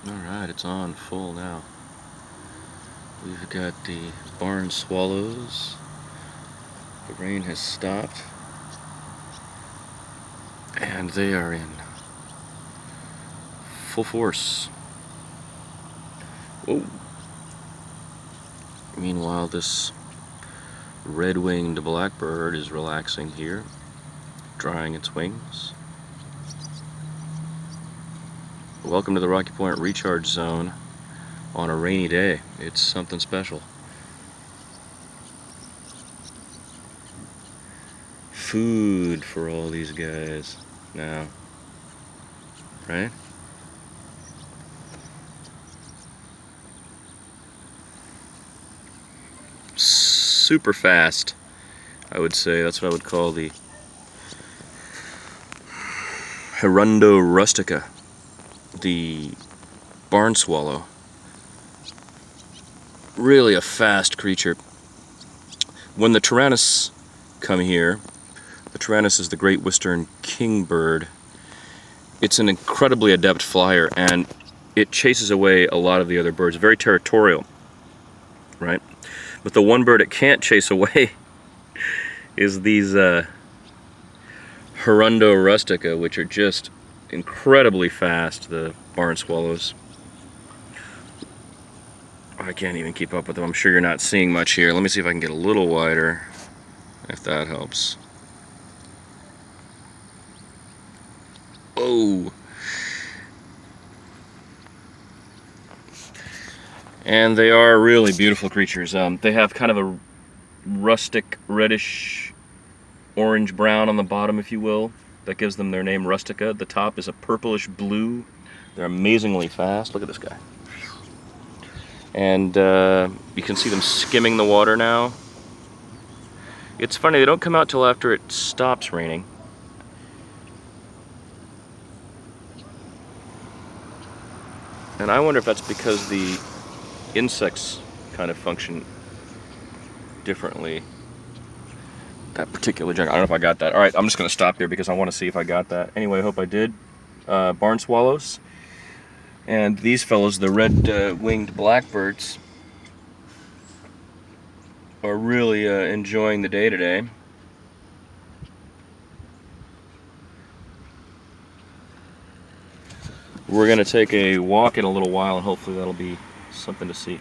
Alright, it's on full now. We've got the Barnswallows. The rain has stopped. And they are in full force. Whoa. Meanwhile, this red-winged blackbird is relaxing here, drying its wings. Welcome to the Rocky Point Recharge Zone on a rainy day. It's something special. Food for all these guys now, right? Super fast, I would say. That's what I would call the Hirundo rustica, the barn swallow. Really a fast creature. When the Tyrannus come here, the Tyrannus is the great western kingbird. It's an incredibly adept flyer, and it chases away a lot of the other birds. Very territorial, right? But the one bird it can't chase away is these Hirundo rustica, which are just incredibly fast, the barn swallows. I can't even keep up with them. I'm sure you're not seeing much here. Let me see if I can get a little wider, if that helps. Oh! And they are really beautiful creatures. They have kind of a rustic, reddish, orange-brown on the bottom, if you will. That gives them their name, rustica. The top is a purplish blue. They're amazingly fast. Look at this guy. And you can see them skimming the water now. It's funny, they don't come out till after it stops raining. And I wonder if that's because the insects kind of function differently. That particular jungle. I don't know if I got that. Alright, I'm just going to stop here because I want to see if I got that. Anyway, I hope I did. Barn swallows. And these fellows, the red-winged blackbirds, are really enjoying the day today. We're going to take a walk in a little while, and hopefully that'll be something to see.